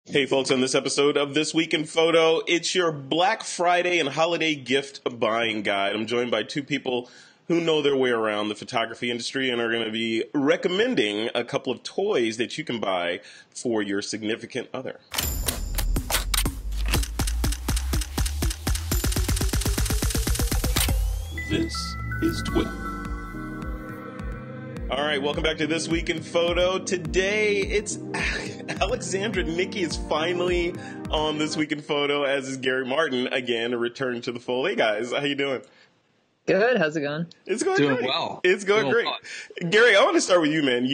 Hey folks, on this episode of This Week in Photo, it's your Black Friday and holiday gift buying guide. I'm joined by two people who know their way around the photography industry and are going to be recommending a couple of toys that you can buy for your significant other. This is TWiP. All right, welcome back to This Week in Photo. Today, it's Alexandra. Nikki is finally on This Week in Photo, as is Gary Martin, again, a return to the fold. Hey, guys, how you doing? Good. How's it going? It's going Doing great. well. It's going great. Fun. Gary, I want to start with you, man.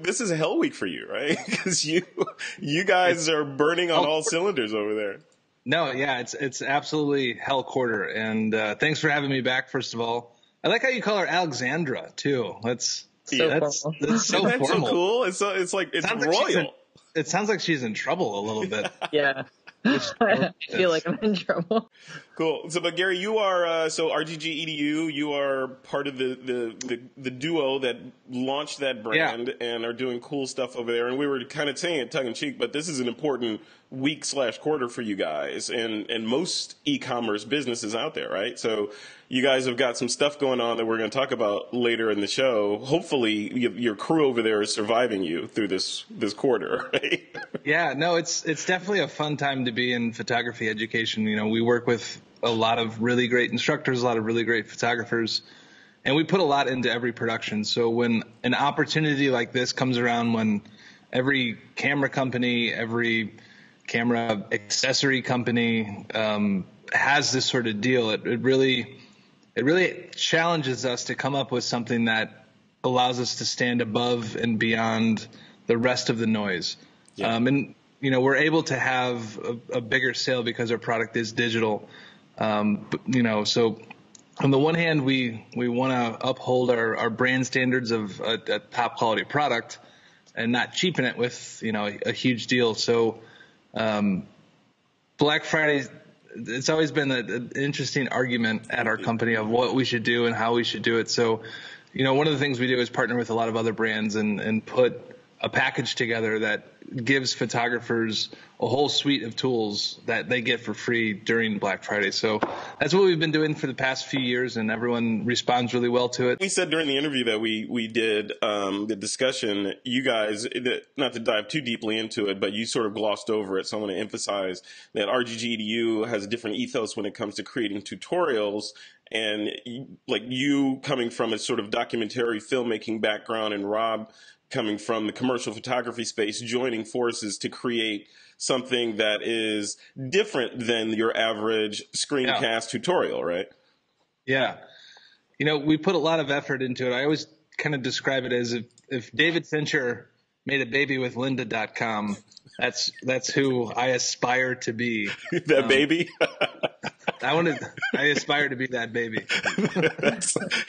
This is a hell week for you, right? Because you guys are burning on all cylinders over there. No, yeah, it's absolutely hell quarter. And thanks for having me back, first of all. I like how you call her Alexandra too. That's so so formal. Cool. It's royal. It sounds like she's in trouble a little bit. Yeah. I feel like I'm in trouble. Cool. So, but Gary, you are so RGG EDU. You are part of the duo that launched that brand and are doing cool stuff over there. And we were kind of saying it tongue in cheek, but this is an important week/quarter for you guys and most e-commerce businesses out there, right? So, you guys have got some stuff going on that we're going to talk about later in the show. Hopefully, your crew over there is surviving you through this quarter, right? Yeah, no, it's definitely a fun time to be in photography education. You know, we work with a lot of really great instructors, a lot of really great photographers, and we put a lot into every production. So when an opportunity like this comes around, when every camera company, every camera accessory company has this sort of deal, it really challenges us to come up with something that allows us to stand above and beyond the rest of the noise. Yeah. And, you know, we're able to have a bigger sale because our product is digital. You know, so on the one hand, we want to uphold our brand standards of a top quality product and not cheapen it with, you know, a huge deal. So Black Friday, it's always been an interesting argument at our company of what we should do and how we should do it. So, you know, one of the things we do is partner with a lot of other brands and put a package together that gives photographers a whole suite of tools that they get for free during Black Friday. So that's what we've been doing for the past few years, and everyone responds really well to it. We said during the interview that we did the discussion, you guys, not to dive too deeply into it, but you sort of glossed over it. So I want to emphasize that RGG EDU has a different ethos when it comes to creating tutorials. And like you coming from a sort of documentary filmmaking background, and Rob coming from the commercial photography space, joining forces to create something that is different than your average screencast tutorial, right? Yeah. You know, we put a lot of effort into it. I always kind of describe it as if David Fincher made a baby with lynda.com, that's who I aspire to be. That baby? I aspire to be that baby.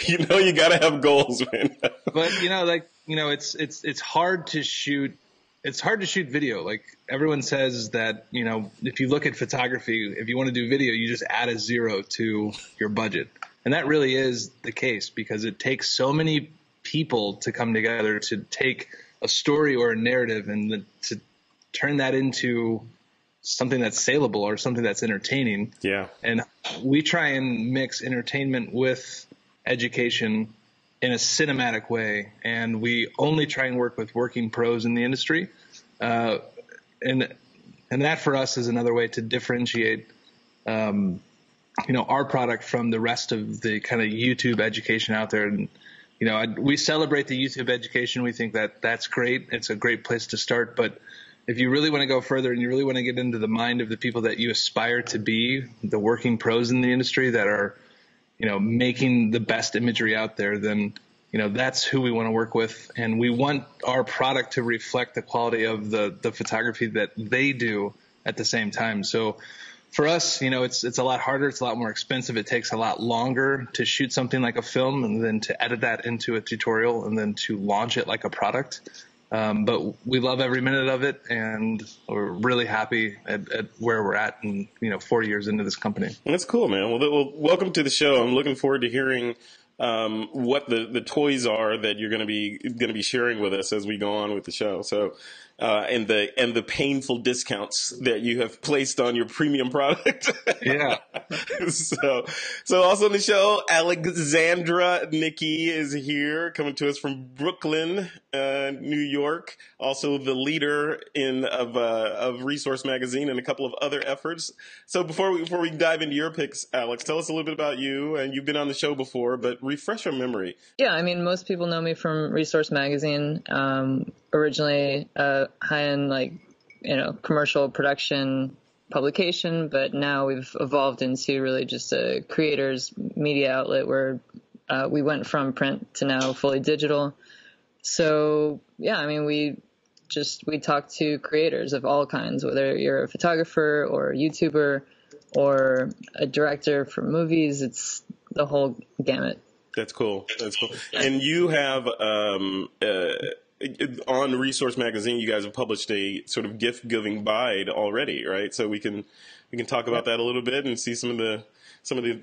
You know, you got to have goals, man. But, you know, like, you know, it's hard to shoot. It's hard to shoot video. Like everyone says that, you know, if you look at photography, if you want to do video, you just add a zero to your budget. And that really is the case because it takes so many people to come together to take a story or a narrative and to turn that into something that's saleable or something that's entertaining. Yeah. And we try and mix entertainment with education in a cinematic way. And we only try and work with working pros in the industry. And that for us is another way to differentiate, you know, our product from the rest of the kind of YouTube education out there. And, you know, we celebrate the YouTube education. We think that that's great. It's a great place to start. But if you really want to go further and you really want to get into the mind of the people that you aspire to be, the working pros in the industry that are, you know, making the best imagery out there, then, you know, that's who we want to work with. And we want our product to reflect the quality of the photography that they do at the same time. So for us, you know, it's a lot harder. It's a lot more expensive. It takes a lot longer to shoot something like a film and then to edit that into a tutorial and then to launch it like a product. But we love every minute of it, and we're really happy at where we're at, and 4 years into this company. That's cool, man. Well, welcome to the show. I'm looking forward to hearing what the toys are that you're going to be sharing with us as we go on with the show. So, and the painful discounts that you have placed on your premium product. Yeah. So also on the show, Alexandra Nikki is here, coming to us from Brooklyn, New York. Also the leader of Resource Magazine and a couple of other efforts. So before we dive into your picks, Alex, tell us a little bit about you. And you've been on the show before, but refresh our memory. Yeah, I mean, most people know me from Resource Magazine. Originally high-end, commercial production publication, but now we've evolved into really just a creators media outlet where we went from print to now fully digital. So yeah, I mean, we talk to creators of all kinds, whether you're a photographer or a YouTuber or a director for movies. It's the whole gamut. That's cool. And you have on Resource Magazine, you guys have published a sort of gift giving guide already, right? So we can talk about that a little bit and see some of the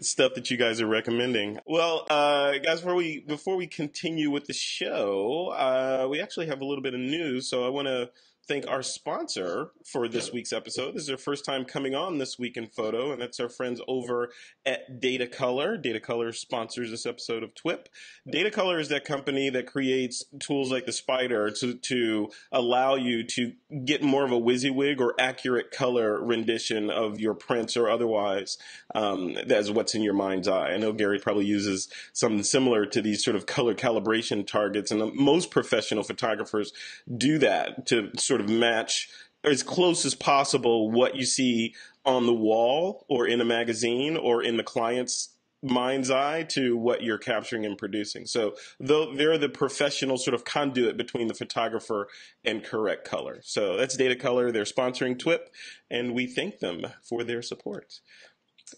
stuff that you guys are recommending. Well, guys, before we continue with the show, we actually have a little bit of news. So I want to thank our sponsor for this week's episode. This is their first time coming on This Week in Photo, and that's our friends over at Datacolor. Datacolor sponsors this episode of TWiP. Datacolor is that company that creates tools like the Spyder to allow you to get more of a WYSIWYG or accurate color rendition of your prints or otherwise, as what's in your mind's eye. I know Gary probably uses something similar to these sort of color calibration targets, and most professional photographers do that to sort of match as close as possible what you see on the wall or in a magazine or in the client's mind's eye to what you're capturing and producing. So they're the professional sort of conduit between the photographer and correct color. So that's Datacolor. They're sponsoring TWiP, and we thank them for their support.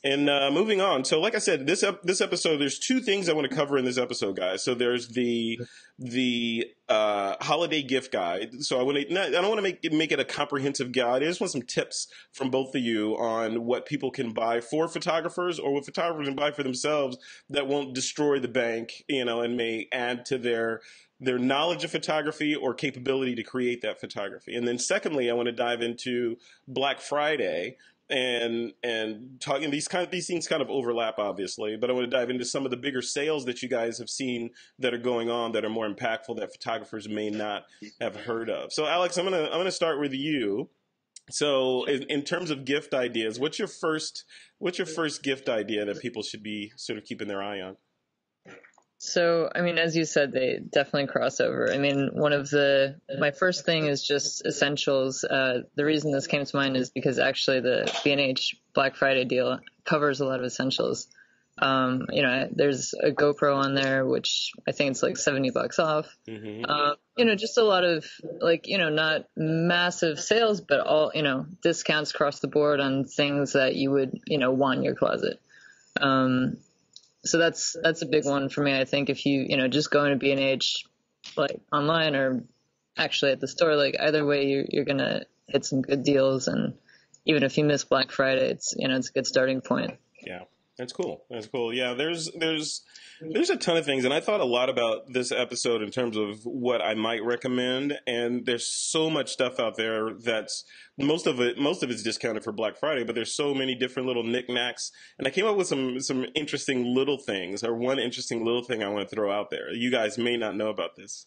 And moving on. So like I said, this episode, there's two things I want to cover in this episode, guys. So there's the holiday gift guide. So I don't want to make it a comprehensive guide. I just want some tips from both of you on what people can buy for photographers or what photographers can buy for themselves that won't destroy the bank, and may add to their knowledge of photography or capability to create that photography. And then secondly, I want to dive into Black Friday and talking these things kind of overlap, obviously, but I want to dive into some of the bigger sales that you guys have seen that are going on that are more impactful that photographers may not have heard of. So Alex, I'm gonna start with you. So in terms of gift ideas, what's your first gift idea that people should be sort of keeping their eye on? So, I mean, as you said, they definitely cross over. I mean, my first thing is just essentials. The reason this came to mind is because actually the B&H Black Friday deal covers a lot of essentials. There's a GoPro on there, which I think it's like $70 off. Mm-hmm. Just a lot of not massive sales, but all, discounts across the board on things that you would, want in your closet. So that's a big one for me. I think if you, just go into B&H, like online or actually at the store, like either way, you're going to hit some good deals. And even if you miss Black Friday, it's a good starting point. Yeah. That's cool. Yeah, there's a ton of things, and I thought a lot about this episode in terms of what I might recommend. And there's so much stuff out there that's most of it's discounted for Black Friday, but there's so many different little knickknacks. And I came up with some interesting little things, or one interesting little thing I want to throw out there. You guys may not know about this.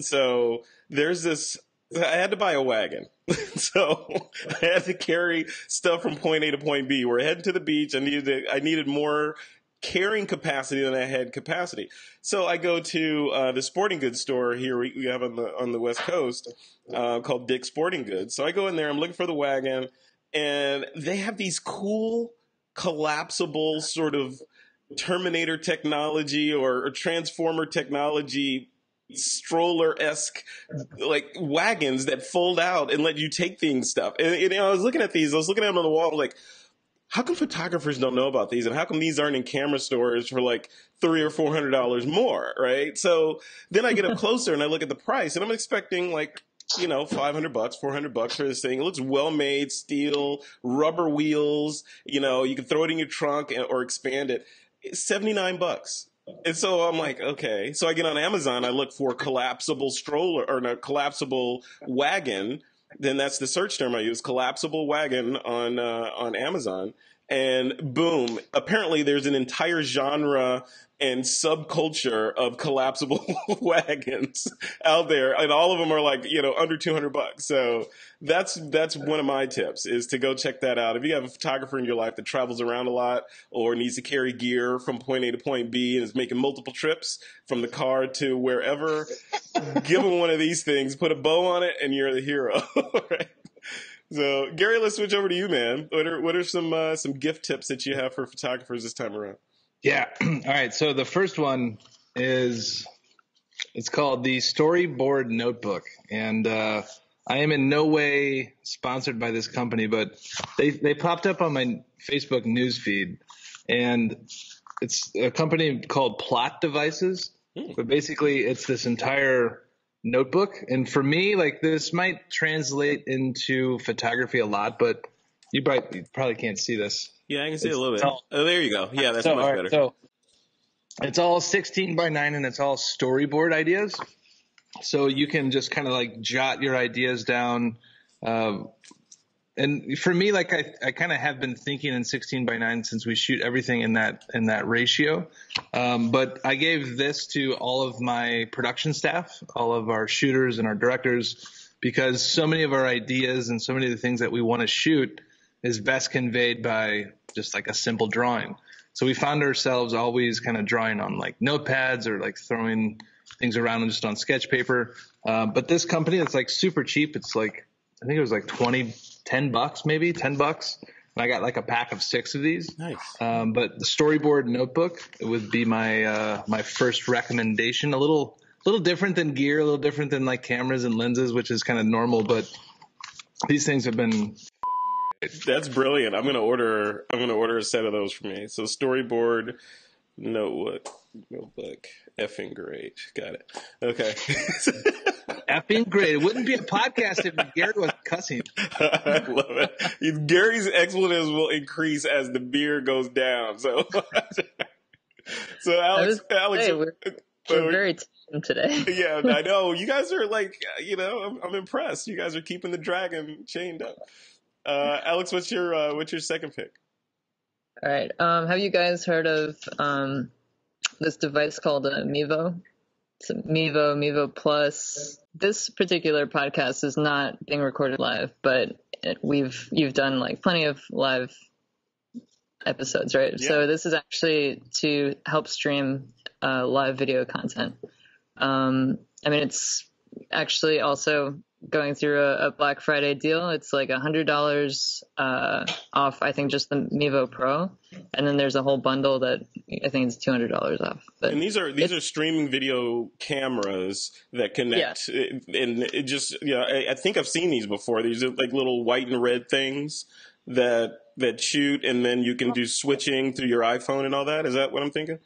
So there's this. I had to buy a wagon. So I had to carry stuff from point A to point B. We're heading to the beach. I needed more carrying capacity than I had capacity. So I go to the sporting goods store here we have on the West Coast called Dick's Sporting Goods. So I go in there. I'm looking for the wagon, and they have these cool collapsible sort of Terminator technology or Transformer technology stroller-esque like wagons that fold out and let you take things stuff. And I was looking at them on the wall, like, how come photographers don't know about these, and how come these aren't in camera stores for like $300 or $400 more, right? So then I get up closer and I look at the price, and I'm expecting like $500, $400 for this thing. It looks well made, steel, rubber wheels. You can throw it in your trunk or expand it. It's $79. And so I'm like, okay. So I get on Amazon, I look for collapsible stroller or no, collapsible wagon. Then that's the search term I use, collapsible wagon on Amazon. And boom, apparently there's an entire genre and subculture of collapsible wagons out there, and all of them are like, under $200. So that's one of my tips, is to go check that out. If you have a photographer in your life that travels around a lot or needs to carry gear from point A to point B and is making multiple trips from the car to wherever, give them one of these things, put a bow on it, and you're the hero. Right? So, Gary, let's switch over to you, man. What are some gift tips that you have for photographers this time around? Yeah. All right. So the first one it's called the Storyboard Notebook, and I am in no way sponsored by this company, but they popped up on my Facebook newsfeed, and it's a company called Plot Devices. But basically, it's this entire notebook, and for me, like, this might translate into photography a lot, but you probably can't see this. Yeah, I can see a little bit. There you go. Yeah, that's much better. So it's all 16 by 9, and it's all storyboard ideas. So you can just kind of like jot your ideas down. And for me, like, I kind of have been thinking in 16 by 9 since we shoot everything in that ratio. But I gave this to all of my production staff, all of our shooters and our directors, because so many of our ideas and so many of the things that we want to shoot is best conveyed by just like a simple drawing. So we found ourselves always kind of drawing on like notepads or like throwing things around and just on sketch paper. But this company, it's like super cheap. It's like, I think it was like $10 maybe, $10. And I got like a pack of 6 of these. Nice. But the Storyboard Notebook, it would be my first recommendation. A little different than gear, a little different than like cameras and lenses, which is kind of normal, but these things have been. That's brilliant. I'm gonna order a set of those for me. So Storyboard Notebook, effing great. Got it. Okay. Effing great. It wouldn't be a podcast if Gary was cussing. I love it. Gary's expletives will increase as the beer goes down. So, Alex, we're very team today. Yeah, I know. You guys are like, I'm impressed. You guys are keeping the dragon chained up. Alex, what's your second pick? All right. Have you guys heard of this device called a Mevo? It's a Mevo Plus. This particular podcast is not being recorded live, but you've done like plenty of live episodes, right? Yeah. So this is actually to help stream live video content. It's actually also going through a Black Friday deal. It's like $100 off, I think, just the Mevo Pro, and then there's a whole bundle that I think is $200 off. And these are streaming video cameras that connect, and it just I think I've seen these before. These are like little white and red things that shoot, and then you can do switching through your iPhone and all that. Is that what I'm thinking?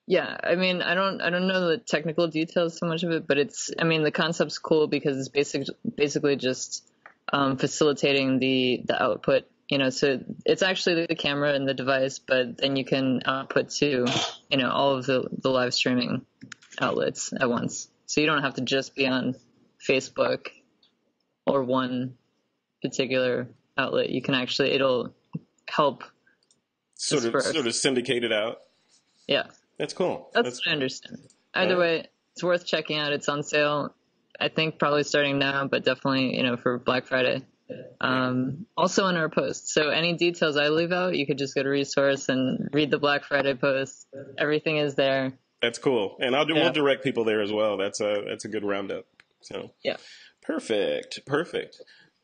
Yeah, I don't know the technical details so much of it, but the concept's cool because it's basically just facilitating the output, so it's actually the camera and the device, but then you can output to, all of the live streaming outlets at once. So you don't have to just be on Facebook or one particular outlet. You can actually, it'll help sort of syndicate it out. Yeah. That's cool. That's what I understand. Either way, it's worth checking out. It's on sale, I think, probably starting now, but definitely, for Black Friday. Also in our post. So any details I leave out, you could just go to resource and read the Black Friday post. Everything is there. That's cool. And we'll direct people there as well. That's a good roundup. So yeah. Perfect.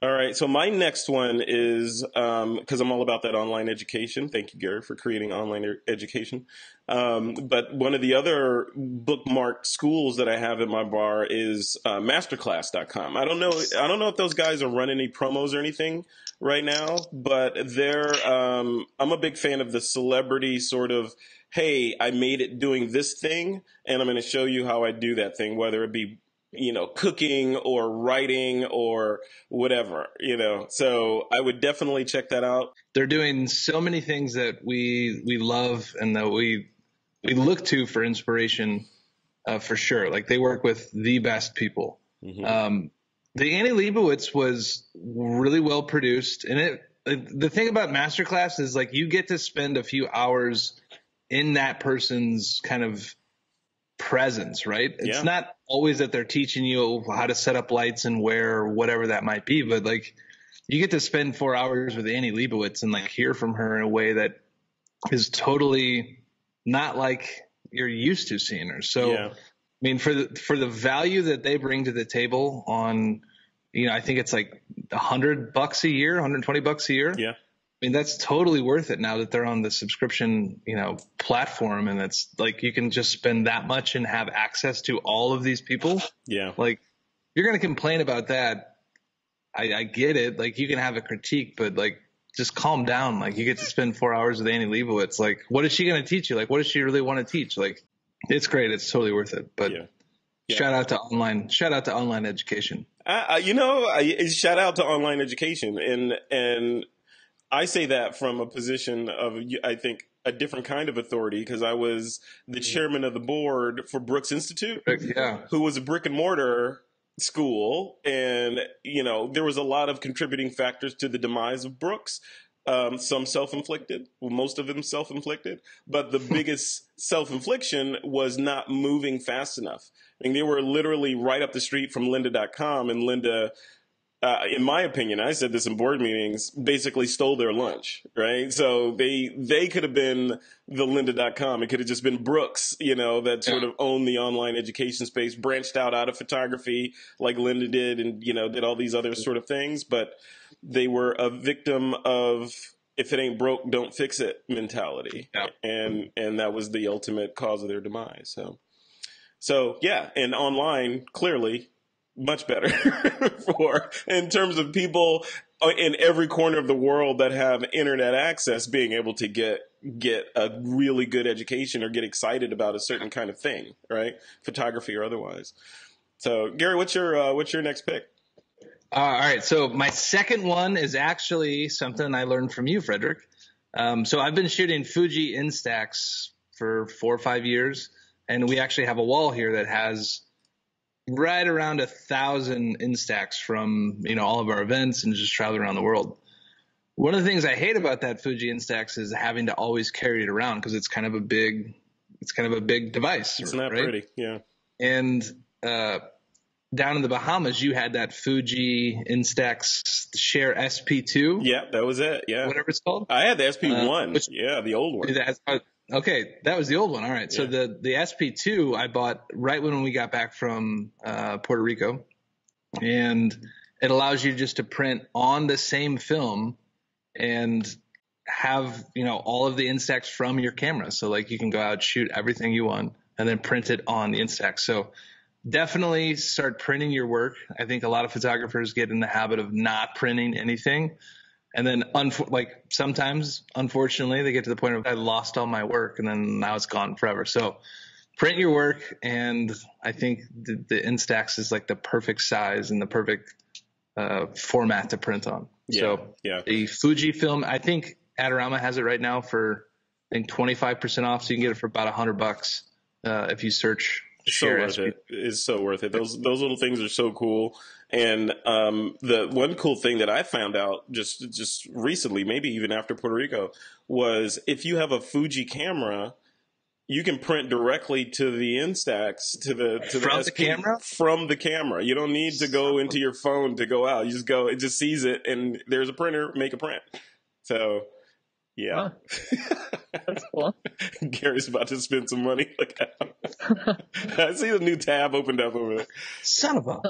All right, so my next one is, because I'm all about that online education. Thank you, Gary, for creating online education. But one of the other bookmarked schools that I have in my bar is masterclass.com. I don't know if those guys are running any promos or anything right now, but I'm a big fan of the celebrity sort of, hey, I made it doing this thing, and I'm going to show you how I do that thing, whether it be cooking or writing or whatever, So I would definitely check that out. They're doing so many things that we love and that we we look to for inspiration, for sure. Like they work with the best people. Mm-hmm. The Annie Leibovitz was really well produced, and the thing about masterclass is like you get to spend a few hours in that person's kind of presence, right? Yeah. It's not always that they're teaching you how to set up lights and where, whatever that might be, but like you get to spend 4 hours with Annie Leibovitz and like hear from her in a way that is totally not like you're used to seeing her. So, yeah. I mean, for the value that they bring to the table on, I think it's like $100 a year, $120 a year. Yeah. I mean, that's totally worth it now that they're on the subscription, platform, and it's like you can just spend that much and have access to all of these people. Yeah. Like, you're going to complain about that. I get it. Like, you can have a critique, but like, just calm down. Like, you get to spend 4 hours with Annie Leibovitz. Like, what is she going to teach you? Like, what does she really want to teach? Like, it's great. It's totally worth it. But shout out to online education. Shout out to online education. And I say that from a position of, I think, a different kind of authority, because I was the chairman of the board for Brooks Institute, who was a brick and mortar school. And, there was a lot of contributing factors to the demise of Brooks. Some self-inflicted, most of them self-inflicted. But the biggest self-infliction was not moving fast enough. I mean, they were literally right up the street from lynda.com, and Lynda, in my opinion, I said this in board meetings, basically stole their lunch, right? So they could have been the lynda.com. It could have just been Brooks, that sort of owned the online education space, branched out of photography like Lynda did, and, did all these other sort of things. But they were a victim of, if it ain't broke, don't fix it mentality. Yeah. And that was the ultimate cause of their demise. So yeah, and online, clearly, much better in terms of people in every corner of the world that have internet access being able to get a really good education or get excited about a certain kind of thing, right? Photography or otherwise. So Gary, what's your next pick? All right. So my second one is actually something I learned from you, Frederick. So I've been shooting Fuji Instax for 4 or 5 years, and we actually have a wall here that has right around 1,000 Instax from, all of our events and just traveling around the world. One of the things I hate about that Fuji Instax is having to always carry it around, because it's kind of a big device. It's not pretty. Yeah. And, down in the Bahamas, you had that Fuji Instax Share SP2. Yeah, that was it. Yeah. Whatever it's called. I had the SP1. The old one. Okay, that was the old one. All right. So the SP2 I bought right when we got back from Puerto Rico, and it allows you just to print on the same film and have, all of the Instax from your camera. So like you can go out, shoot everything you want, and then print it on the Instax. So definitely start printing your work. I think a lot of photographers get in the habit of not printing anything. And then, sometimes, unfortunately, they get to the point of, I lost all my work, and then now it's gone forever. So print your work, and I think the Instax is like the perfect size and the perfect format to print on. The Fujifilm, I think Adorama has it right now for, 25% off, so you can get it for about $100 if you search. It's so worth it. Those little things are so cool. And the one cool thing that I found out just recently, maybe even after Puerto Rico, was if you have a Fuji camera, you can print directly to the Instax, to the camera? From the camera. You don't need to go into your phone to go out. You just go, it just sees it, and there's a printer, make a print. So yeah. Huh. That's cool. Gary's about to spend some money. Look out. I see the new tab opened up over there. Son of a.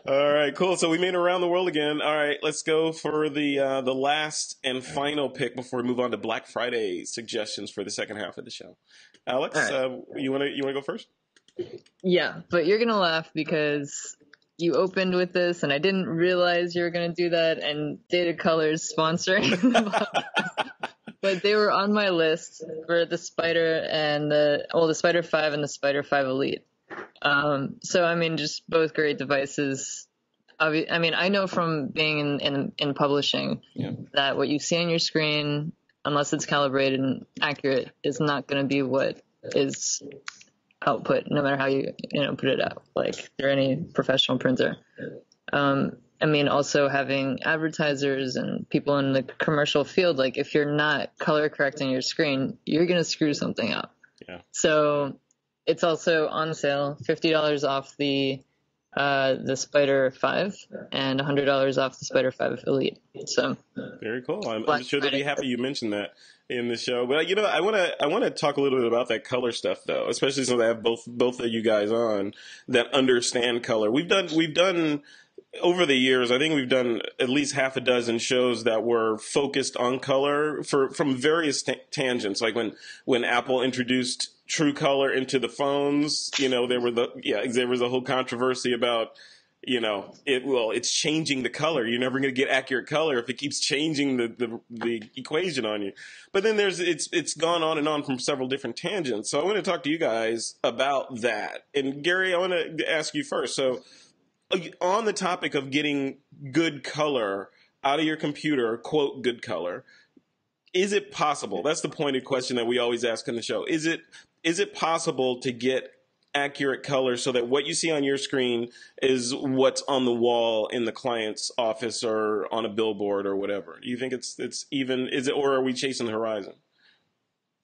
All right, cool. So we made it around the world again. All right, let's go for the last and final pick before we move on to Black Friday suggestions for the second half of the show. Alex, right. You want to go first? Yeah, but you're gonna laugh because you opened with this, and I didn't realize you were going to do that, and Datacolor's sponsoring. But they were on my list for the Spyder and the Spyder 5 and the Spyder 5 Elite. So, just both great devices. I know from being in publishing that what you see on your screen unless it's calibrated and accurate, is not going to be what is output, no matter how you put it out, like through any professional printer. I mean, also having advertisers and people in the commercial field, like if you're not color correcting your screen, you're going to screw something up. Yeah. So it's also on sale, $50 off the Spyder 5 and $100 off the Spyder 5 Elite. So very cool. I'm sure they'll be happy you mentioned that in the show. But I want to talk a little bit about that color stuff though, especially since I have both of you guys on that understand color. We've done over the years, I think we've done at least half a dozen shows that were focused on color from various tangents. Like when Apple introduced True Color into the phones, there was a whole controversy about, it's changing the color. You're never going to get accurate color if it keeps changing the equation on you. But then it's gone on and on from several different tangents. So I want to talk to you guys about that. And Gary, I want to ask you first. So on the topic of getting good color out of your computer, quote, good color, is it possible? That's the pointed question that we always ask on the show. Is it possible to get accurate color so that what you see on your screen is what's on the wall in the client's office or on a billboard or whatever? Do you think it's even, or are we chasing the horizon?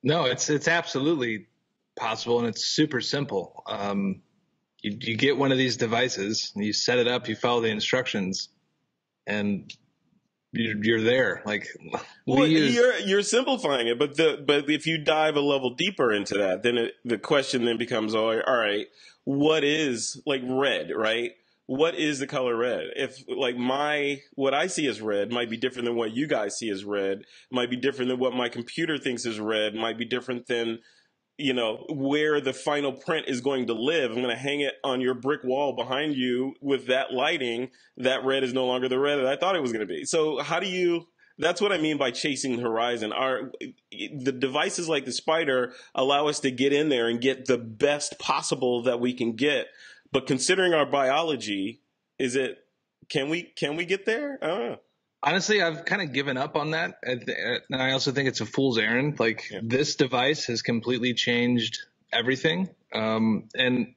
No, it's absolutely possible, and it's super simple. You get one of these devices, and you set it up, you follow the instructions, and you're there. Like, you're simplifying it, but if you dive a level deeper into that, then the question then becomes, all right, what is like red, right? What is the color red? If like what I see as red might be different than what you guys see as red, might be different than what my computer thinks is red, might be different than where the final print is going to live. I'm going to hang it on your brick wall behind you with that lighting. That red is no longer the red that I thought it was going to be. So that's what I mean by chasing the horizon. The devices like the Spyder allow us to get in there and get the best possible that we can get. But considering our biology, can we get there? I don't know. Honestly, I've kind of given up on that. And I also think it's a fool's errand. Like, This device has completely changed everything. And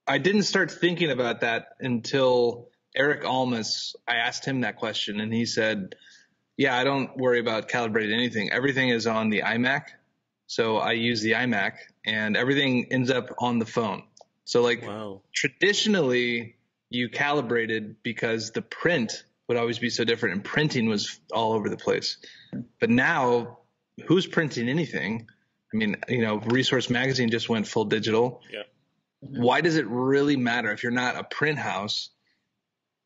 I didn't start thinking about that until Eric Almas, I asked him that question, and he said, yeah, I don't worry about calibrating anything. Everything is on the iMac. So I use the iMac, and everything ends up on the phone. So Traditionally, you calibrated because the print would always be so different, and printing was all over the place. But now, who's printing anything? I mean, Resource Magazine just went full digital. Yeah. Why does it really matter if you're not a print house?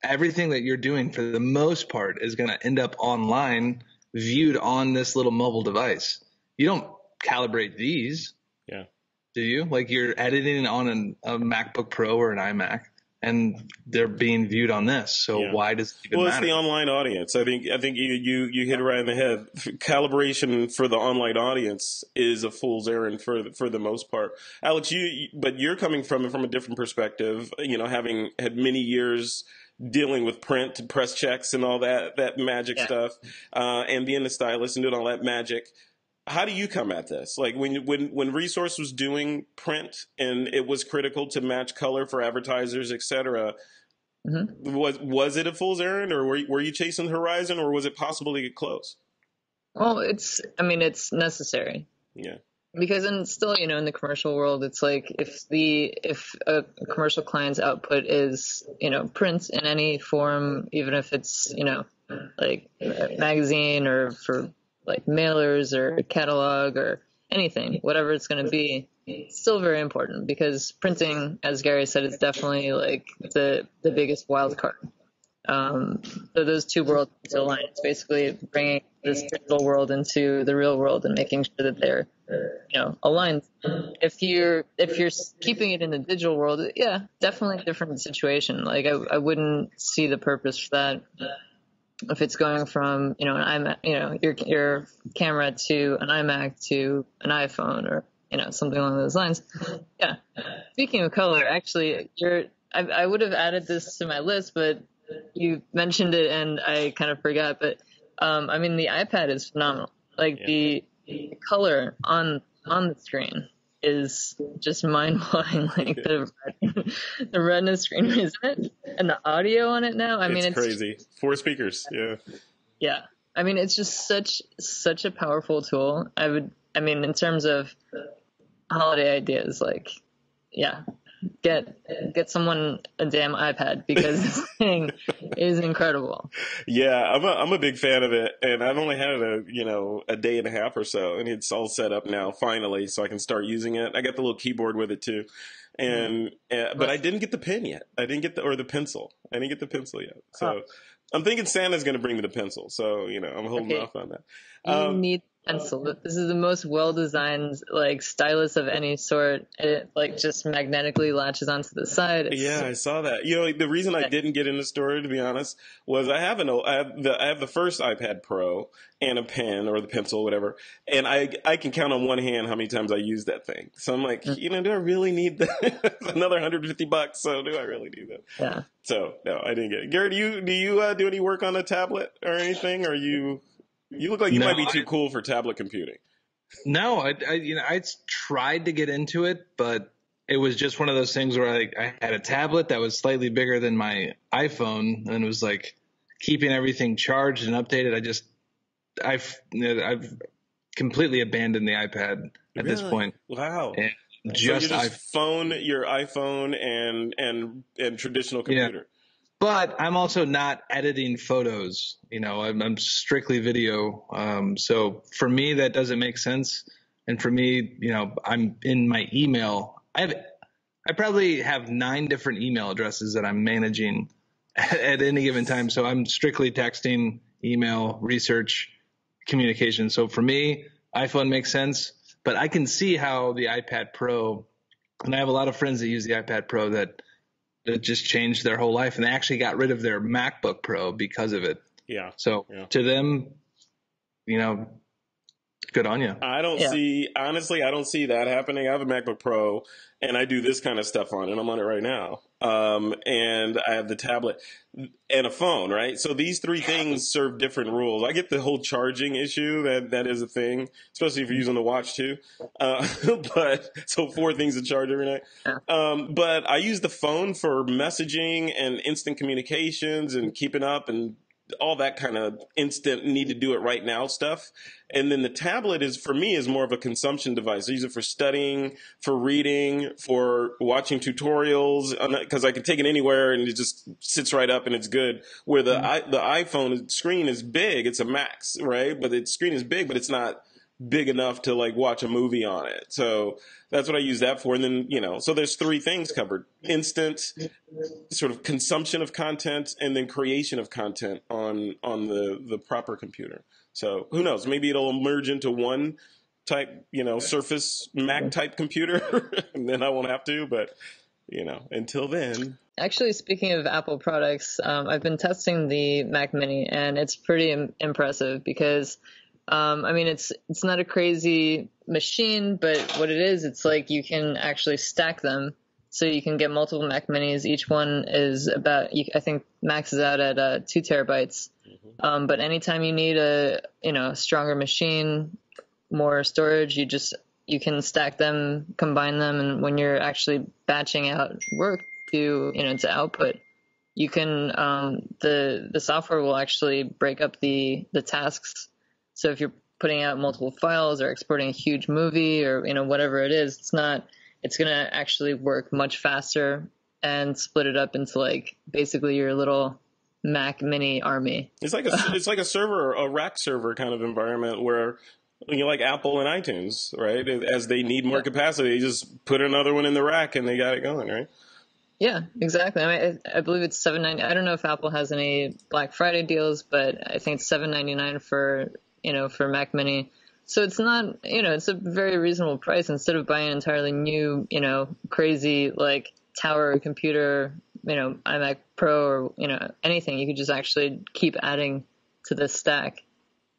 Everything that you're doing, for the most part, is going to end up online, viewed on this little mobile device. You don't calibrate these, do you? Like, you're editing on a MacBook Pro or an iMac, and they're being viewed on this. So why does it even matter? It's the online audience. I think you hit it right in the head. Calibration for the online audience is a fool's errand for the most part. Alex, but you're coming from it from a different perspective. Having had many years dealing with print, press checks, and all that magic stuff, and being a stylist and doing all that magic. How do you come at this? Like when Resource was doing print and it was critical to match color for advertisers, et cetera, was it a fool's errand, or were you chasing the horizon, or was it possible to get close? Well, it's necessary. Yeah. Because still, in the commercial world, it's like if a commercial client's output is, print in any form, even if it's, like a magazine or for like mailers or a catalog or anything, whatever it's going to be, it's still very important, because printing, as Gary said, is definitely like the biggest wild card. So those two worlds align. It's basically bringing this digital world into the real world and making sure that they're, aligned. If you're keeping it in the digital world, definitely a different situation. Like I wouldn't see the purpose for that. If it's going from, an iMac, your camera to an iMac to an iPhone or, something along those lines. Yeah. Speaking of color, actually, I would have added this to my list, but you mentioned it and I kind of forgot. But, the iPad is phenomenal. Like the color on the screen is just mind-blowing. Like the Retina screen, isn't it? And the audio on it now. I mean, it's crazy. 4 speakers. Yeah. Yeah. I mean, it's just such a powerful tool. I mean, in terms of holiday ideas, like, yeah, get someone a damn iPad, because this thing is incredible. Yeah, I'm a big fan of it, and I've only had it a day and a half or so, and it's all set up now finally, so I can start using it. I got the little keyboard with it too, and but I didn't get the pen yet. I didn't get the pencil. I didn't get the pencil yet. So I'm thinking Santa's going to bring me the pencil. So I'm holding off on that. You need pencil. This is the most well-designed, like, stylus of any sort. It, like, just magnetically latches onto the side. Yeah, I saw that. The reason I didn't get in the store, to be honest, was I have the first iPad Pro and a pen or the pencil, whatever, and I can count on one hand how many times I use that thing. So I'm like, do I really need that? Another $150. So do I really need that? Yeah. So no, I didn't get it. Gary, do you do any work on a tablet or anything? Or you look like you might be too cool for tablet computing. No, I tried to get into it, but it was just one of those things where I had a tablet that was slightly bigger than my iPhone, and it was like keeping everything charged and updated. I've completely abandoned the iPad at this point. Wow. And your iPhone and traditional computer. Yeah. But I'm also not editing photos. I'm strictly video. So for me, that doesn't make sense. And for me, I'm in my email. I probably have 9 different email addresses that I'm managing at any given time. So I'm strictly texting, email, research, communication. So for me, iPhone makes sense. But I can see how the iPad Pro, and I have a lot of friends that use the iPad Pro that just changed their whole life, and they actually got rid of their MacBook Pro because of it. Yeah. So to them, good on you. I don't see that happening. I have a MacBook Pro, and I do this kind of stuff on it. I'm on it right now. And I have the tablet and a phone, right? So these 3 things serve different rules. I get the whole charging issue. That is a thing, especially if you're using the watch too. But so 4 things to charge every night. But I use the phone for messaging and instant communications and keeping up and all that kind of instant need to do it right now stuff. And then the tablet is more of a consumption device. I use it for studying, for reading, for watching tutorials, because I can take it anywhere and it just sits right up and it's good. Where the iPhone screen is big, it's a Max, right? But the screen is big, but it's not big enough to like watch a movie on it. So that's what I use that for. And then, so there's 3 things covered: instant sort of consumption of content, and then creation of content on the proper computer. So who knows, maybe it'll merge into one type, Surface Mac type computer and then I won't have to, but until then. Actually, speaking of Apple products, I've been testing the Mac Mini, and it's pretty impressive because it's not a crazy machine, but what it is, it's like you can actually stack them. So you can get multiple Mac Minis. Each one is I think maxes out at 2 terabytes. But anytime you need a stronger machine, more storage, you can stack them, combine them, and when you're actually batching out work to output, you can the software will actually break up the tasks. So if you're putting out multiple files or exporting a huge movie or whatever it is, it's going to actually work much faster and split it up into like basically your little Mac Mini army. It's like a server, a rack server kind of environment where like Apple and iTunes, right? As they need more capacity, they just put another one in the rack and they got it going, right? Yeah, exactly. I mean, I believe it's $7.99. I don't know if Apple has any Black Friday deals, but I think it's $7.99 for Mac Mini. So it's not, it's a very reasonable price. Instead of buying an entirely new, crazy like tower computer, iMac Pro or, anything, you could just actually keep adding to this stack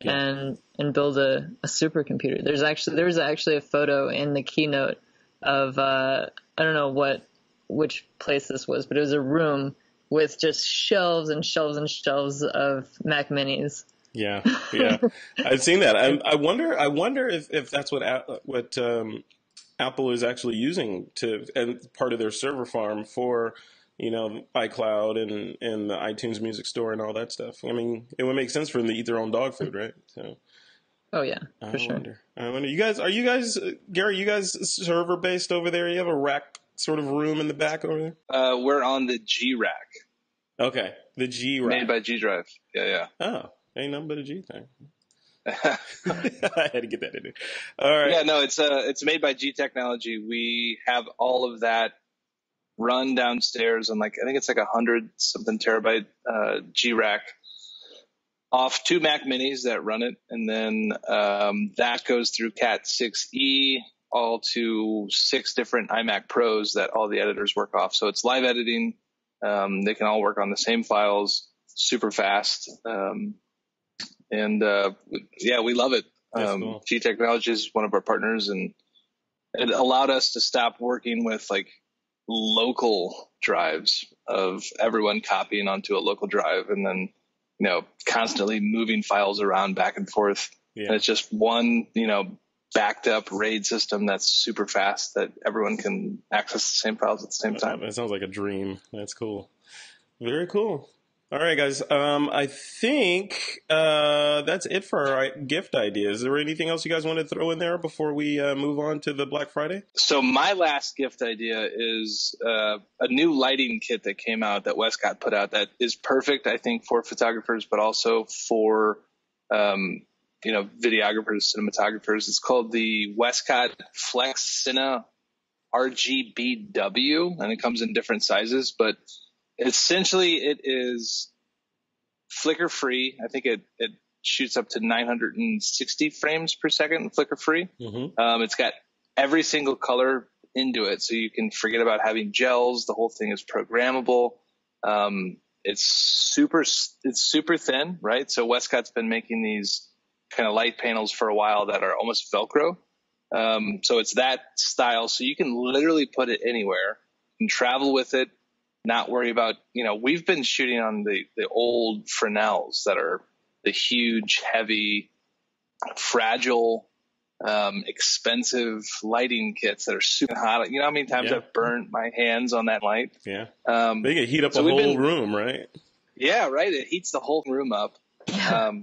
and build a supercomputer. There was actually a photo in the keynote of, I don't know which place this was, but it was a room with just shelves and shelves and shelves of Mac Minis. Yeah, yeah, I've seen that. I wonder if that's what Apple is actually using to and part of their server farm for, iCloud and the iTunes Music Store and all that stuff. I mean, it would make sense for them to eat their own dog food, right? So. Oh yeah, for sure. I wonder. You guys, Gary? You guys server based over there? You have a rack sort of room in the back over there? We're on the G rack. Okay, the G rack made by G Drive. Yeah. Oh, ain't nothing but a G thing. I had to get that in there. All right. Yeah, no, it's made by G Technology. We have all of that run downstairs on I think it's 100 something terabyte G rack. Off 2 Mac Minis that run it, and then that goes through Cat 6E all to 6 different iMac Pros that all the editors work off. So it's live editing. They can all work on the same files, super fast, and we love it. Cool. G Technology is one of our partners, and it allowed us to stop working with local drives of everyone copying onto a local drive, and then constantly moving files around back and forth. Yeah. And it's just one, backed up RAID system that's super fast that everyone can access the same files at the same time. That sounds like a dream. That's cool. Very cool. All right, guys. I think that's it for our gift ideas. Is there anything else you guys want to throw in there before we move on to the Black Friday? So my last gift idea is a new lighting kit that came out that Westcott put out that is perfect, I think, for photographers, but also for videographers, cinematographers. It's called the Westcott Flex Cine RGBW, and it comes in different sizes, but essentially it is flicker free. I think it shoots up to 960 frames per second flicker free. Mm-hmm. It's got every single color into it, so you can forget about having gels. The whole thing is programmable. It's super thin, right? So Westcott's been making these kind of light panels for a while that are almost Velcro. So it's that style. So you can literally put it anywhere and travel with it. Not worry about, we've been shooting on the old Fresnels that are the huge, heavy, fragile, expensive lighting kits that are super hot. You know how many times I've burnt my hands on that light? Yeah. They can heat up a whole room, right? Yeah, right. It heats the whole room up.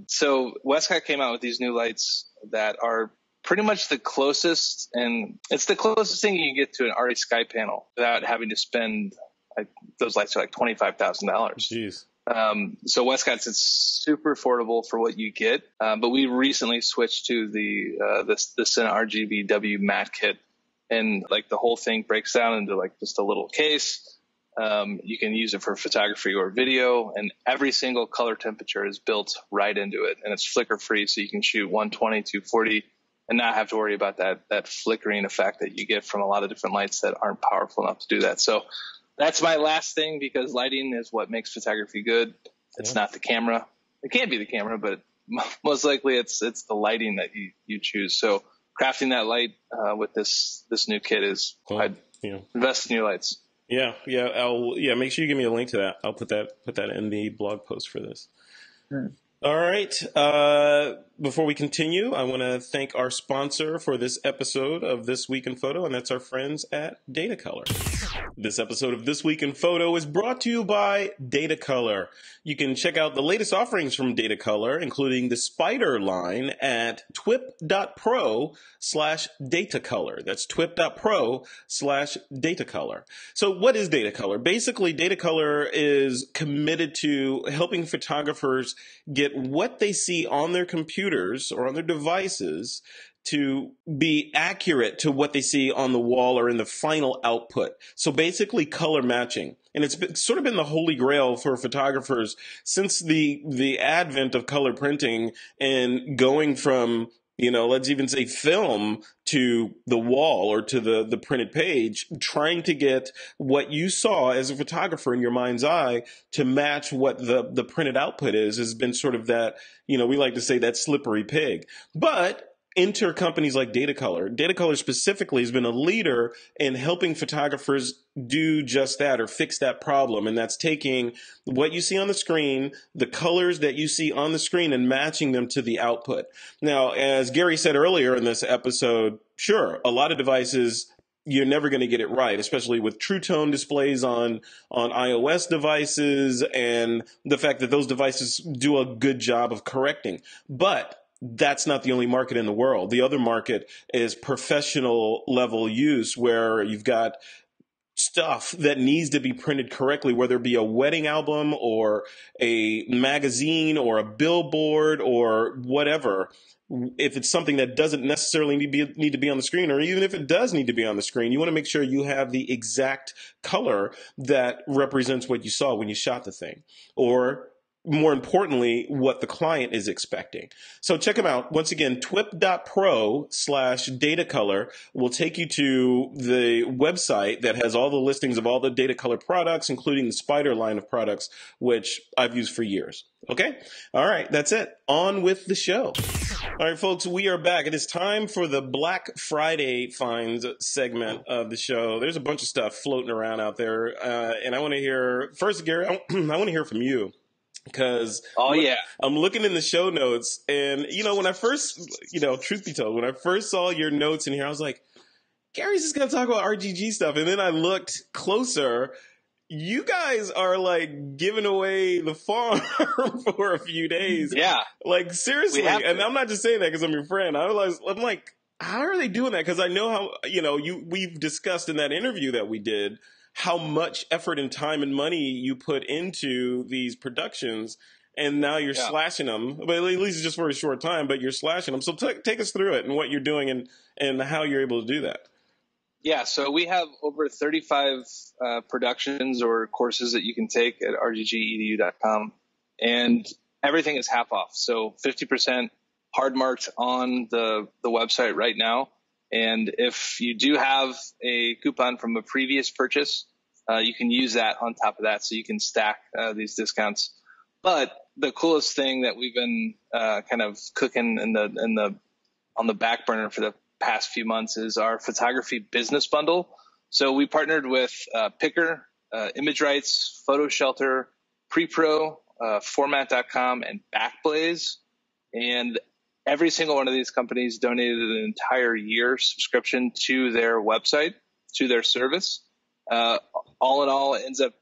So Westcott came out with these new lights that are pretty much the closest, and it's the closest thing you can get to an RA Sky panel without having to spend those lights are $25,000. Jeez. So Westcott's it's super affordable for what you get. But we recently switched to the Cine RGBW matte kit, and the whole thing breaks down into just a little case. You can use it for photography or video, and every single color temperature is built right into it, and it's flicker free, so you can shoot 120, 240, and not have to worry about that flickering effect that you get from a lot of different lights that aren't powerful enough to do that. So that's my last thing, because lighting is what makes photography good. It's not the camera. It can be the camera, but most likely it's the lighting that you choose. So crafting that light with this new kit is I'd invest in your lights. Yeah. Make sure you give me a link to that. I'll put that in the blog post for this. All right. Before we continue, I want to thank our sponsor for this episode of This Week in Photo, and that's our friends at Datacolor. This episode of This Week in Photo is brought to you by Datacolor. You can check out the latest offerings from Datacolor, including the Spyder line, at twip.pro/Datacolor. That's twip.pro/Datacolor. So what is Datacolor? Basically, Datacolor is committed to helping photographers get what they see on their computers or on their devices to be accurate to what they see on the wall or in the final output. So basically color matching. And it's sort of been the holy grail for photographers since the advent of color printing and going from, let's even say film to the wall or to the printed page, trying to get what you saw as a photographer in your mind's eye to match what the printed output is has been sort of that, we like to say that slippery pig. But enter companies like Datacolor. Datacolor specifically has been a leader in helping photographers do just that or fix that problem. And that's taking what you see on the screen, the colors that you see on the screen, and matching them to the output. Now, as Gary said earlier in this episode, sure, a lot of devices, you're never going to get it right, especially with True Tone displays on iOS devices and the fact that those devices do a good job of correcting. But that's not the only market in the world. The other market is professional level use, where you've got stuff that needs to be printed correctly, whether it be a wedding album or a magazine or a billboard or whatever. If it's something that doesn't necessarily need to be on the screen, or even if it does need to be on the screen, you want to make sure you have the exact color that represents what you saw when you shot the thing, or more importantly, what the client is expecting. So check them out. Once again, TWiP.pro/Datacolor will take you to the website that has all the listings of all the Datacolor products, including the Spyder line of products, which I've used for years. Okay? All right, that's it. On with the show. All right, folks, we are back. It is time for the Black Friday finds segment of the show. There's a bunch of stuff floating around out there, and I want to hear, first, Gary, I want to hear from you. Because I'm looking in the show notes, and when I first, truth be told, when I first saw your notes in here, I was like, Gary's just gonna talk about RGG stuff. And then I looked closer. You guys are like giving away the farm for a few days. Yeah, like seriously. And I'm not just saying that because I'm your friend. I'm like, how are they doing that? Because I know how we've discussed in that interview that we did how much effort and time and money you put into these productions, and now you're slashing them. But at least it's just for a short time, but you're slashing them. So take us through it and what you're doing and how you're able to do that. Yeah, so we have over 35 productions or courses that you can take at rggedu.com, and everything is half off. So 50% hard marked on the website right now. And if you do have a coupon from a previous purchase, you can use that on top of that, so you can stack these discounts. But the coolest thing that we've been kind of cooking on the back burner for the past few months is our photography business bundle. So we partnered with Picker, Image Rights, Photo Shelter, Prepro, Format.com, and Backblaze, and every single one of these companies donated an entire year subscription to their website, to their service. All in all, it ends up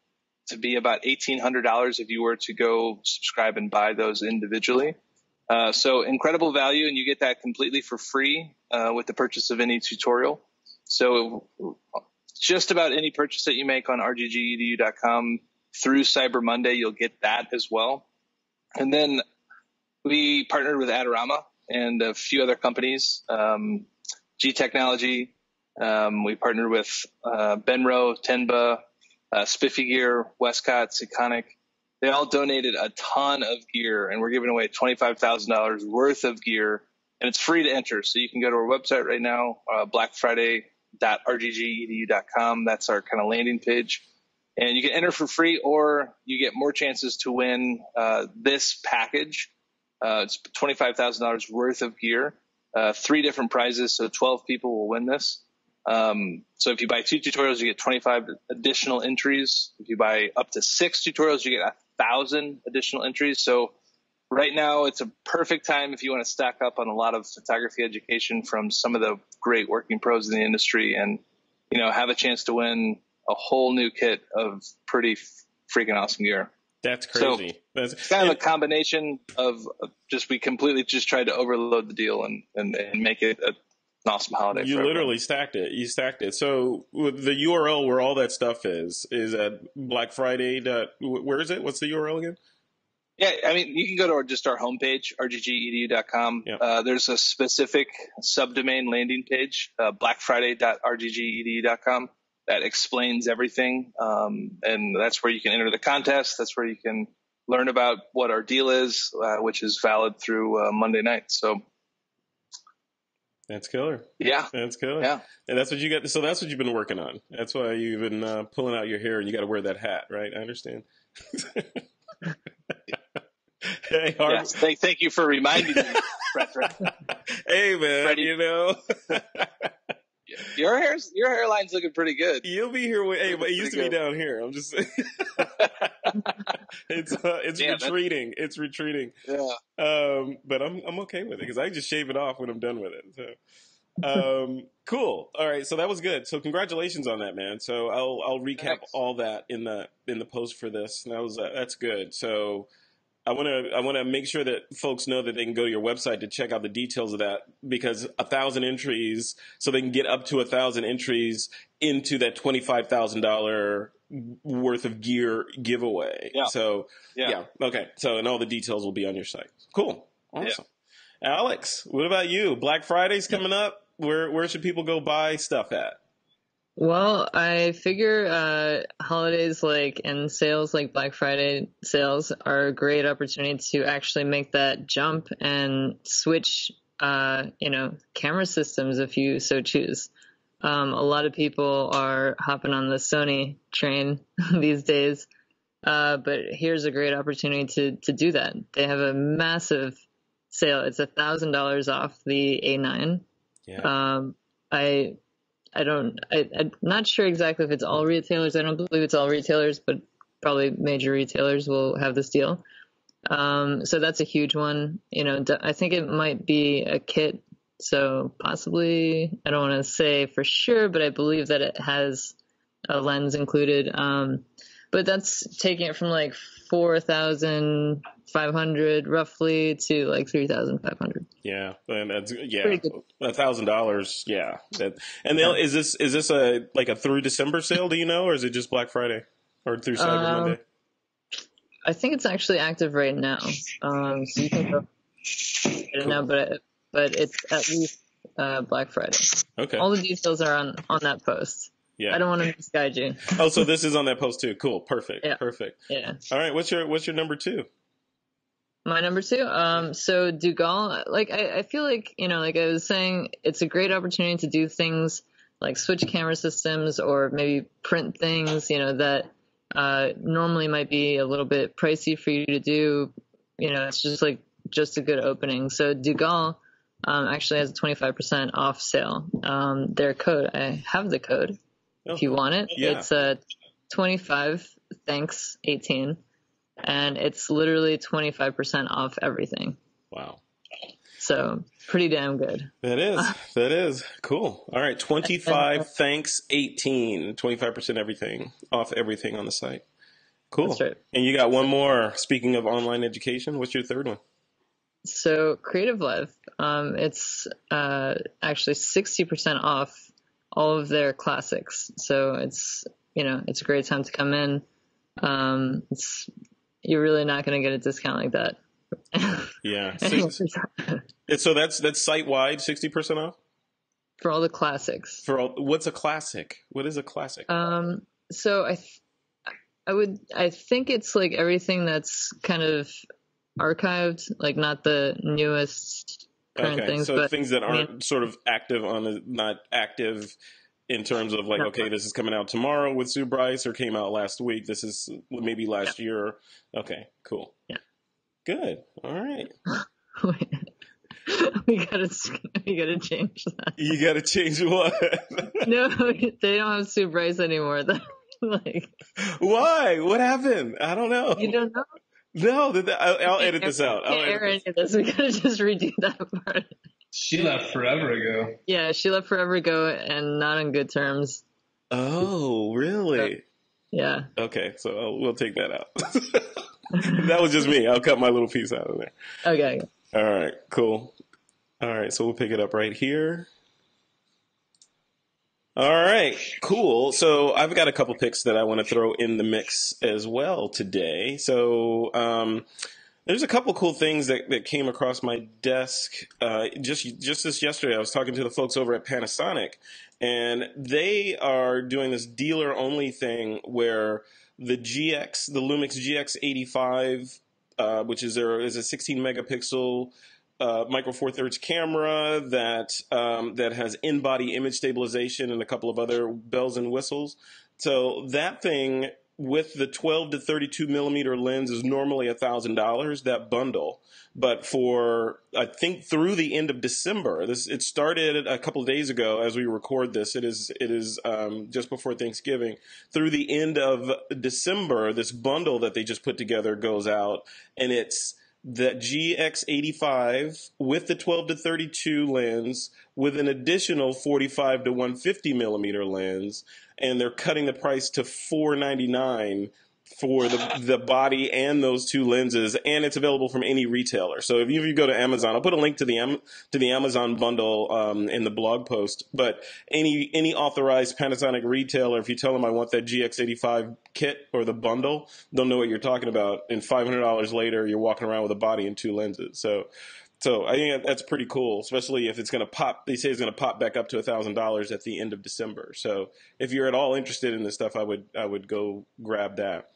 to be about $1,800 if you were to go subscribe and buy those individually. So incredible value, and you get that completely for free with the purchase of any tutorial. So just about any purchase that you make on rggedu.com through Cyber Monday, you'll get that as well. And then we partnered with Adorama and a few other companies, G Technology. We partnered with Benro, Tenba, Spiffy Gear, Westcott, Seconic. They all donated a ton of gear, and we're giving away $25,000 worth of gear, and it's free to enter. So you can go to our website right now, blackfriday.rggedu.com. That's our kind of landing page. And you can enter for free, or you get more chances to win this package. It's $25,000 worth of gear, 3 different prizes, so 12 people will win this. So if you buy 2 tutorials, you get 25 additional entries. If you buy up to 6 tutorials, you get 1,000 additional entries. So right now, it's a perfect time if you want to stack up on a lot of photography education from some of the great working pros in the industry, and have a chance to win a whole new kit of pretty freaking awesome gear. That's crazy. So it's kind of a combination of we completely just tried to overload the deal and make it an awesome holiday. You literally stacked it. You stacked it. So the URL where all that stuff is at Black Friday. Where is it? What's the URL again? Yeah, I mean, you can go to our homepage, rggedu.com. Yep. There's a specific subdomain landing page, blackfriday.rggedu.com. That explains everything, and that's where you can enter the contest. That's where you can learn about what our deal is, which is valid through Monday night. So that's killer. Yeah, that's killer. Yeah, and that's what you got. So that's what you've been working on. That's why you've been pulling out your hair, and you got to wear that hat, right? I understand. Hey, yes, thank you for reminding me. Hey, man, Freddie. you know. Your hairline's looking pretty good. You'll be here with, hey, but it used to be down here. I'm just saying. It's Yeah, retreating. It's retreating. Yeah. But I'm okay with it because I just shave it off when I'm done with it. So, cool. All right. So that was good. So congratulations on that, man. So I'll recap Thanks. all that in the post for this. And that's good. So I want to make sure that folks know that they can go to your website to check out the details of that, because 1,000 entries, so they can get up to 1,000 entries into that $25,000 worth of gear giveaway. Yeah. So Yeah. okay. So, and all the details will be on your site. Cool. Awesome. Yeah. Alex, what about you? Black Friday's coming up. Where should people go buy stuff at? Well, I figure holidays and sales like Black Friday sales are a great opportunity to actually make that jump and switch, camera systems if you so choose. A lot of people are hopping on the Sony train these days, but here's a great opportunity to do that. They have a massive sale. It's $1,000 off the A9. Yeah. I'm not sure exactly if it's all retailers. I don't believe it's all retailers, but probably major retailers will have this deal. So that's a huge one. I think it might be a kit. So possibly, I don't want to say for sure, but I believe that it has a lens included. But that's taking it from 4,500 roughly to 3,500. Yeah, and that's Pretty good. $1,000. Yeah, is this a through December sale? Do you know, or is it just Black Friday or through Cyber Monday? I think it's actually active right now. So you can go get it now, but it's at least Black Friday. Okay. All the details are on that post. Yeah. I don't want to misguide you. Oh, so this is on that post too. Cool. Perfect. Yeah. Perfect. Yeah. All right. What's your number 2? My number 2. So Dugal, I feel like I was saying, it's a great opportunity to do things like switch camera systems or maybe print things, that normally might be a little bit pricey for you to do. It's just a good opening. So Dugal actually has a 25% off sale. Their code, I have the code if you want it. Yeah. It's 25 thanks 18, and it's literally 25% off everything. Wow. So pretty damn good. That is cool. All right. 25 thanks 18, 25% everything off everything on the site. Cool. That's right. And you got one more. Speaking of online education, what's your third one? So Creative Live, it's actually 60% off all of their classics. So it's a great time to come in. You're really not going to get a discount like that. Yeah. So that's site wide, 60% off for all the classics. What's a classic? What is a classic? So I think it's everything that's kind of archived, not the newest current things. So but things that aren't sort of active not active in terms of okay, this is coming out tomorrow with Sue Bryce, or came out last week. This is maybe last year. Okay, cool. Yeah. Good. All right. we gotta change that. You gotta change what? No, they don't have Sue Bryce anymore. Why? What happened? I don't know. You don't know? No, I'll edit this out. We gotta just redo that part. She left forever ago. Yeah, she left forever ago, and not on good terms. Oh, really? So, yeah. Okay, so we'll take that out. That was just me. I'll cut my little piece out of there. Okay. All right, cool. All right, so we'll pick it up right here. All right, cool. So I've got a couple picks that I want to throw in the mix as well today. So there's a couple cool things that came across my desk. Just this yesterday, I was talking to the folks over at Panasonic, and they are doing this dealer-only thing where the Lumix GX85, which is a 16 megapixel micro four thirds camera that has in-body image stabilization and a couple of other bells and whistles. So that thing with the 12 to 32 millimeter lens is normally $1,000, that bundle. But for, I think, through the end of December, it started a couple of days ago as we record this. It is just before Thanksgiving. Through the end of December, this bundle that they just put together goes out, and it's the GX85 with the 12 to 32 lens with an additional 45 to 150 millimeter lens, and they're cutting the price to $499 for the body and those two lenses, and it's available from any retailer. So if you go to Amazon, I'll put a link to the Amazon bundle in the blog post. But any authorized Panasonic retailer, if you tell them I want that GX85 kit or the bundle, they'll know what you're talking about. And $500 later, you're walking around with a body and two lenses. So I think that's pretty cool, especially if it's going to pop. They say it's going to pop back up to $1,000 at the end of December. So if you're at all interested in this stuff, I would go grab that.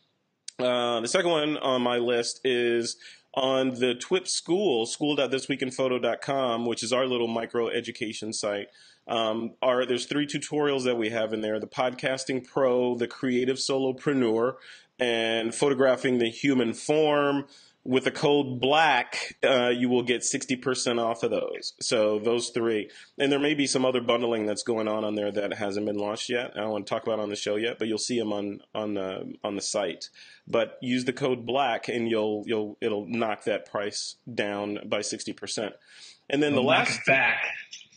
The second one on my list is on the TWiP school.thisweekinphoto.com, which is our little micro education site. There's 3 tutorials that we have in there: the podcasting pro, the creative solopreneur, and photographing the human form. With the code BLACK, you will get 60% off of those. So those 3. And there may be some other bundling that's going on there that hasn't been launched yet. I don't want to talk about it on the show yet, but you'll see them on the site. But use the code BLACK and it'll knock that price down by 60%. And then the last back.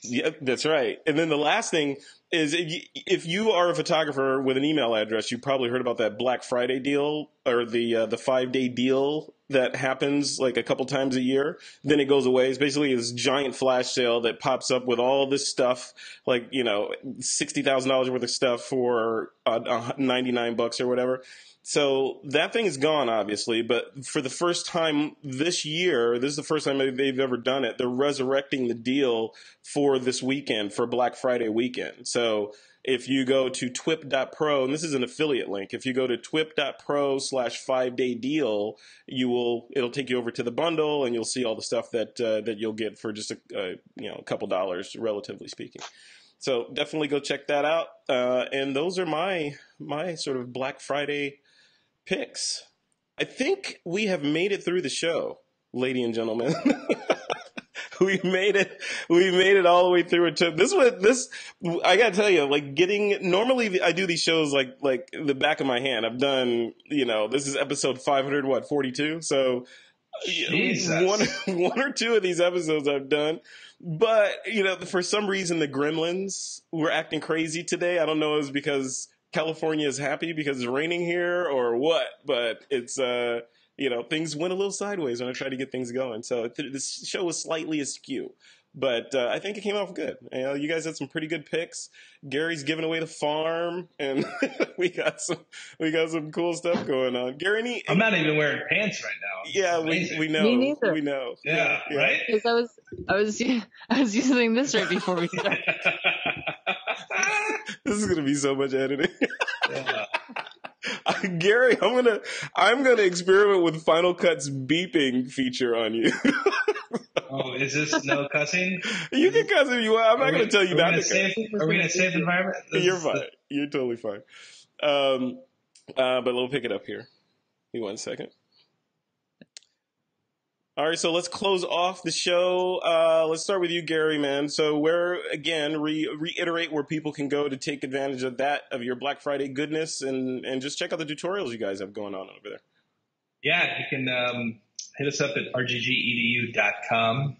Yeah, that's right. And then the last thing is, if you are a photographer with an email address, you probably heard about that Black Friday deal or the 5-day deal that happens like a couple times a year. Then it goes away. It's basically this giant flash sale that pops up with all this stuff, like, $60,000 worth of stuff for $99 or whatever. So that thing is gone, obviously, but for the first time this year, this is the first time they've ever done it. They're resurrecting the deal for this weekend, for Black Friday weekend. So if you go to TWiP.pro, and this is an affiliate link, if you go to TWiP.pro/5-day deal, it'll take you over to the bundle, and you'll see all the stuff that you'll get for just a couple dollars, relatively speaking. So definitely go check that out. And those are my sort of Black Friday picks. I think we have made it through the show, ladies and gentlemen. We made it all the way through it. I gotta tell you, normally I do these shows like the back of my hand. I've done, this is episode 542. So one or two of these episodes I've done. But, for some reason the gremlins were acting crazy today. I don't know if it's because California is happy because it's raining here or what, but it's, things went a little sideways when I tried to get things going. So this show was slightly askew, but I think it came off good. You guys had some pretty good picks. Gary's giving away the farm, and we got some cool stuff going on. Gary, I'm not even wearing pants right now. Yeah, we know. Me neither. We know. Yeah, right? Because I was using this right before we started. This is gonna be so much editing. Yeah. Gary, I'm gonna experiment with Final Cut's beeping feature on you. Oh, is this no cussing? You can cuss if you want. I'm not gonna tell you not to cuss. Are we in a safe environment? You're fine. You're totally fine. But we'll pick it up here. Give me 1 second. All right, so let's close off the show. Let's start with you, Gary, man. So reiterate where people can go to take advantage of your Black Friday goodness and just check out the tutorials you guys have going on over there. Yeah, you can hit us up at rggedu.com.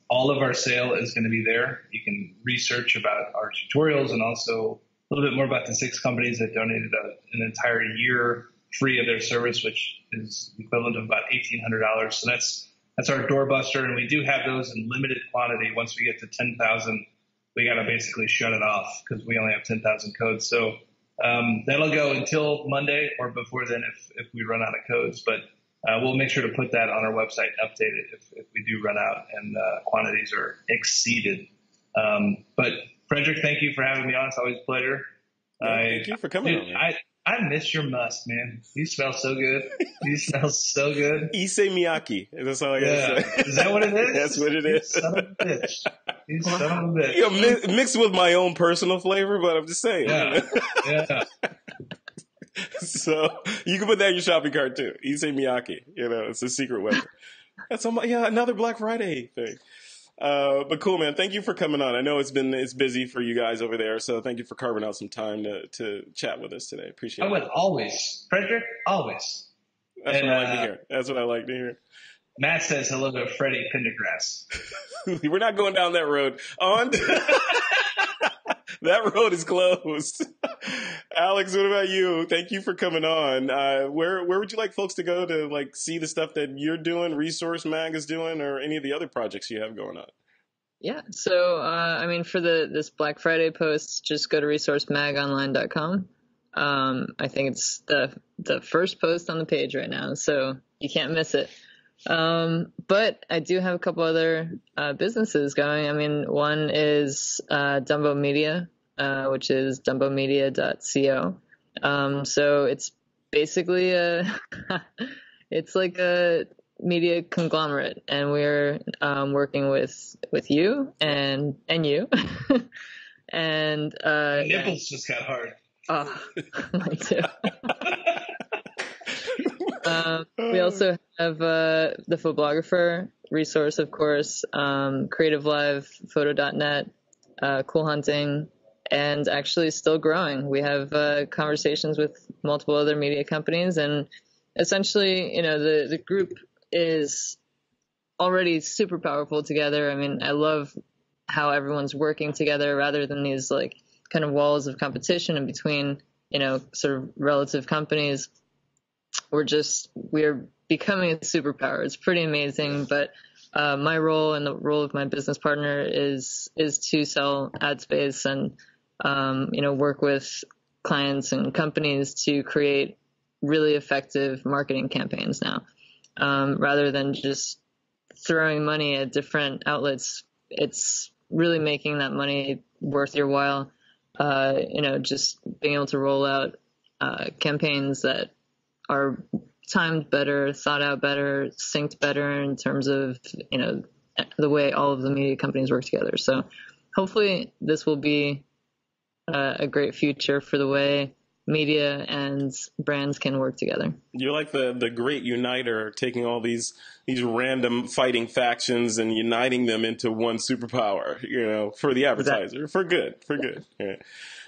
All of our sale is going to be there. You can research about our tutorials and also a little bit more about the 6 companies that donated an entire year free of their service, which is equivalent of about $1,800. So that's our doorbuster, and we do have those in limited quantity. Once we get to 10,000, we got to basically shut it off because we only have 10,000 codes. So that'll go until Monday or before then if we run out of codes. But we'll make sure to put that on our website, update it if we do run out and quantities are exceeded. But Frederick, thank you for having me on. It's always a pleasure. Thank you for coming on. I miss your musk, man. You smell so good. You smell so good. Issei Miyake. That's all I gotta say. Is that what it is? That's what it is. You son of a bitch. You son of a bitch. Mixed with my own personal flavor, but I'm just saying. Yeah. Yeah. So you can put that in your shopping cart too. Issei Miyake, it's a secret weapon. That's another Black Friday thing. But cool, man. Thank you for coming on. I know it's busy for you guys over there, so thank you for carving out some time to chat with us today. Appreciate it. Always, Frederick, always. That's what I like to hear. That's what I like to hear. Matt says hello to Freddie Pendergrass. We're not going down that road. That road is closed. Alex, what about you? Thank you for coming on. Where would you like folks to go to see the stuff that you're doing, Resource Mag is doing, or any of the other projects you have going on? Yeah. So, for this Black Friday post, just go to resourcemagonline.com. I think it's the first post on the page right now, so you can't miss it. But I do have a couple other businesses going. One is Dumbo Media, which is dumbomedia.co. So it's basically it's like a media conglomerate, and we're working with you and you and nipples just got hard. Oh, mine too. We also have the Photographer resource, of course, Creative Live, Photo.net, Cool Hunting, and actually still growing. We have conversations with multiple other media companies, and essentially, the group is already super powerful together. I love how everyone's working together rather than these kind of walls of competition in between, sort of relative companies. We're becoming a superpower. It's pretty amazing, but my role and the role of my business partner is to sell ad space and work with clients and companies to create really effective marketing campaigns now, rather than just throwing money at different outlets. It's really making that money worth your while. Just being able to roll out campaigns that are timed better, thought out better, synced better in terms of, the way all of the media companies work together. So hopefully this will be a great future for the way media and brands can work together. You're like the great uniter, taking all these random fighting factions and uniting them into one superpower, for the advertiser, exactly. for good. Yeah.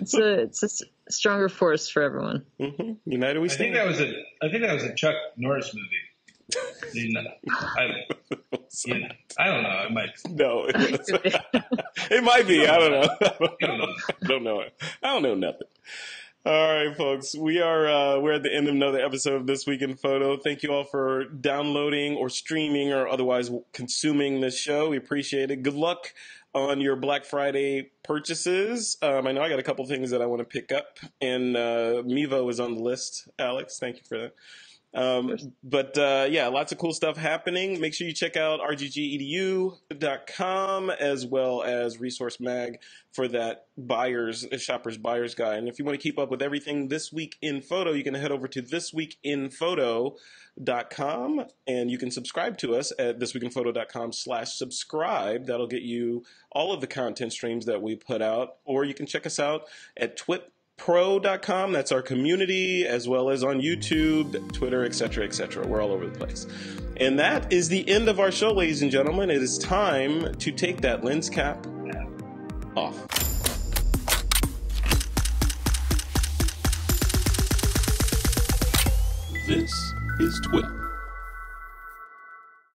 It's a stronger force for everyone. Mm-hmm. United we stand. I think that was a Chuck Norris movie. I don't know. It might. No, it might be. I don't know. Don't know it. I don't know nothing. All right, folks, we're at the end of another episode of This Week in Photo. Thank you all for downloading or streaming or otherwise consuming this show. We appreciate it. Good luck on your Black Friday purchases. I know I got a couple things that I want to pick up, and Mevo is on the list. Alex, thank you for that. Lots of cool stuff happening. Make sure you check out rggedu.com as well as Resource Mag for that shopper's buyer's guide. And if you want to keep up with everything This Week in Photo, you can head over to thisweekinphoto.com and you can subscribe to us at thisweekinphoto.com/subscribe. That'll get you all of the content streams that we put out, or you can check us out at TWiP.pro.com. That's our community, as well as on YouTube, Twitter, etc., etc. We're all over the place. And that is the end of our show, ladies and gentlemen. It is time to take that lens cap off. This is TWiP.